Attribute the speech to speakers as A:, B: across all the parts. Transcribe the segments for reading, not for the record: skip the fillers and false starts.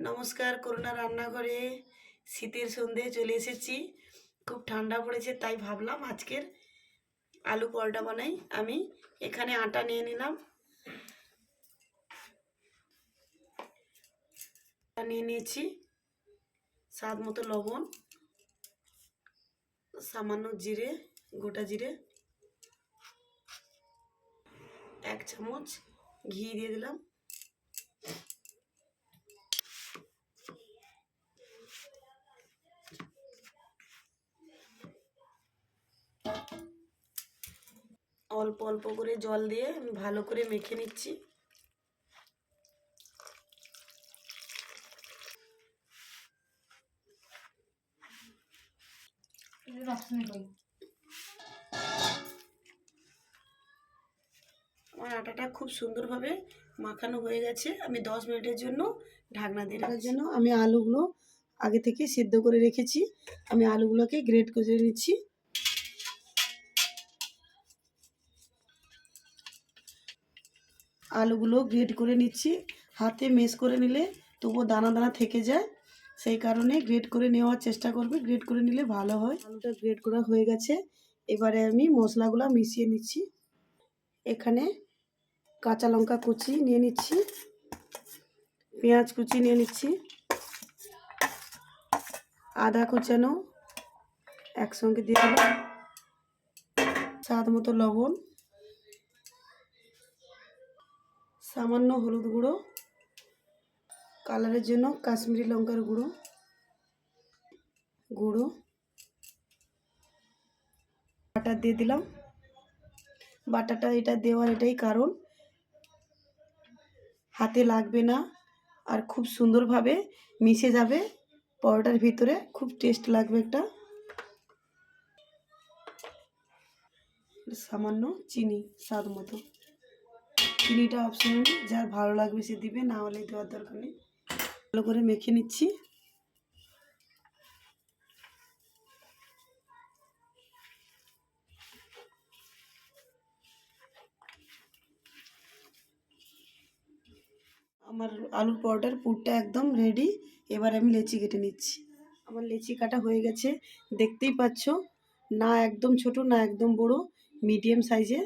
A: নমস্কার, করুণা রান্নাঘরে শীতের সন্ধে চলে এসেছি। খুব ঠান্ডা পড়েছে, তাই ভাবলাম আজকের আলু পরোটা বানাই। আমি এখানে আটা নিয়ে নিলাম, নিয়ে নিয়েছি স্বাদ মতো লবণ, সামান্য জিরে, গোটা জিরে, 1 চামচ ঘি দিয়ে দিলাম, অল্প অল্প করে জল দিয়ে আমি ভালো করে মেখে নিচ্ছি। আমার আটাটা খুব সুন্দরভাবে মাখানো হয়ে গেছে। আমি 10 মিনিটের জন্য ঢাকনা দিয়ে রাখার জন্য আমি আলুগুলো আগে থেকে সিদ্ধ করে রেখেছি। আমি আলুগুলোকে গ্রেট করে নিচ্ছি। আলুগুলো গ্রেট করে নিচ্ছি। হাতে মেশ করে নিলে তবুও দানা দানা থেকে যায়, সেই কারণে গ্রেট করে নেওয়ার চেষ্টা করবে। গ্রেট করে নিলে ভালো হয়। আলুটা গ্রেট করা হয়ে গেছে। এবারে আমি মশলাগুলো মিশিয়ে নিচ্ছি। এখানে কাঁচা লঙ্কা কুচি নিয়ে নিচ্ছি, পেঁয়াজ কুচি নিয়ে নিচ্ছি, আদা কুচানো একসঙ্গে দিয়ে দিলাম, স্বাদ মতো লবণ, সামান্য হলুদ গুঁড়ো, কালারের জন্য কাশ্মীরি লঙ্কার গুঁড়ো, বাটার দিয়ে দিলাম। বাটাটা এটা দেওয়ার এটাই কারণ, হাতে লাগবে না আর খুব সুন্দরভাবে মিশে যাবে পরোটার ভিতরে, খুব টেস্ট লাগবে একটা। সামান্য চিনি স্বাদ মতো, চিনিটা অপশনাল, যার ভালো লাগবে সে দিবে, না হলে দেওয়ার দরকার নেই। ভালো করে মেখে নিচ্ছি। আমার আলুর পরোটার পুরটা একদম রেডি। এবার আমি লেচি কেটে নিচ্ছি। আমার লেচি কাটা হয়ে গেছে, দেখতেই পাচ্ছ, না একদম ছোট না একদম বড়, মিডিয়াম সাইজে।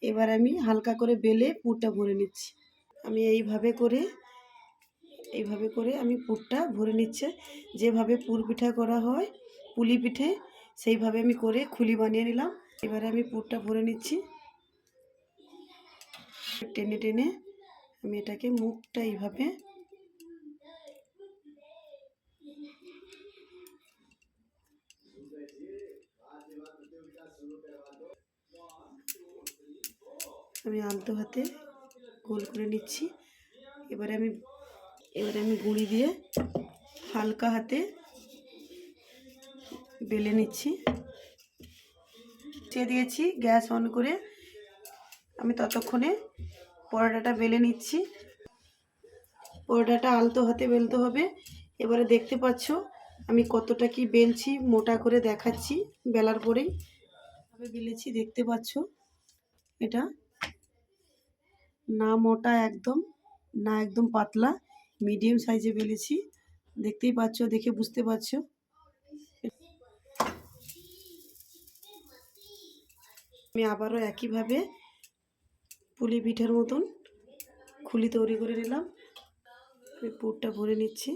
A: এবার আমি হালকা করে বেলে পুরটা ভরে নিচ্ছি। আমি এইভাবে করে আমি পুরটা ভরে নিচ্ছে। যেভাবে পুর পিঠা করা হয়, পুলি পিঠে, সেইভাবে আমি করে খুলি বানিয়ে নিলাম। এবারে আমি পুরটা ভরে নিচ্ছি। টেনে টেনে আমি এটাকে মুখটা এইভাবে আমি আলতো হাতে গোল করে নিচ্ছি। এবারে আমি গুঁড়ি দিয়ে হালকা হাতে বেলে নিচ্ছি। দিয়েছি গ্যাস অন করে, আমি ততক্ষণে পরোটাটা বেলে নিচ্ছি। পরোটাটা আলতো হাতে বেলতে হবে। এবারে দেখতে পাচ্ছ আমি কতটা কি বেলছি, মোটা করে দেখাচ্ছি বেলার পরেই আমি বেলেছি। দেখতে পাচ্ছ এটা না মোটা একদম, না একদম পাতলা, মিডিয়াম সাইজে বেলেছি। দেখতেই পাচ্ছ, দেখে বুঝতে পারছো। আমি আবারও একইভাবে পুলি পিঠার মতন খুলি তৈরি করে নিলাম। আমি পুরটা ভরে নিচ্ছি।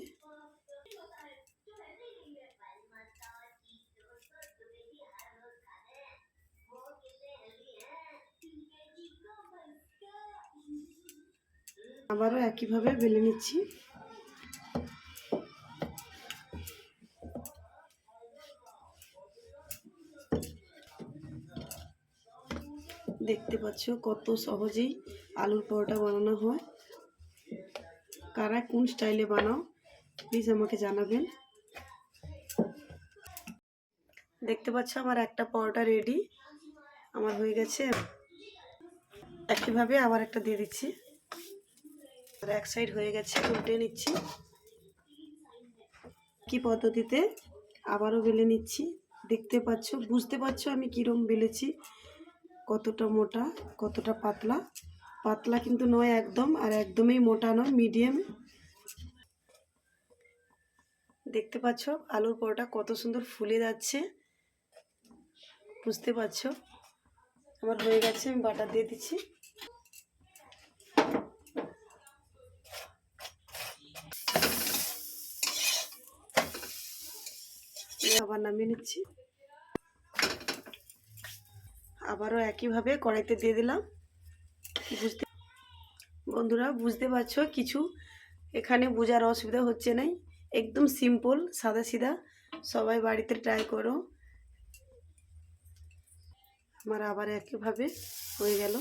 A: আবারও একইভাবে বেলে নিচ্ছি। দেখতে পাচ্ছ কত সহজেই আলুর পরোটা বানানো হয়। কারা কোন স্টাইলে বানাও প্লিজ আমাকে জানাবেন। দেখতে পাচ্ছ আমার একটা পরোটা রেডি, আমার হয়ে গেছে। একইভাবে আবার একটা দিয়ে দিচ্ছি। আর এক সাইড হয়ে গেছে, উল্টে নিচ্ছি। কি পদ্ধতিতে আবারও বেলে নিচ্ছি। দেখতে পাচ্ছ, বুঝতে পারছো আমি কীরকম বেলেছি, কতটা মোটা কতটা পাতলা। পাতলা কিন্তু নয় একদম, আর একদমই মোটা নয়, মিডিয়াম। দেখতে পাচ্ছ আলুর পরোটা কত সুন্দর ফুলে যাচ্ছে, বুঝতে পারছো। আমার হয়ে গেছে, আমি বাটার দিয়ে দিচ্ছি। আবার নামিয়ে নিচ্ছি। আবারও একইভাবে কড়াইতে দিয়ে দিলাম। বন্ধুরা বুঝতে পারছো কিছু এখানে বোঝার অসুবিধা হচ্ছে না, একদম সিম্পল সাদা সিধা, সবাই বাড়িতে ট্রাই করো। আমার আবার একইভাবে হয়ে গেল।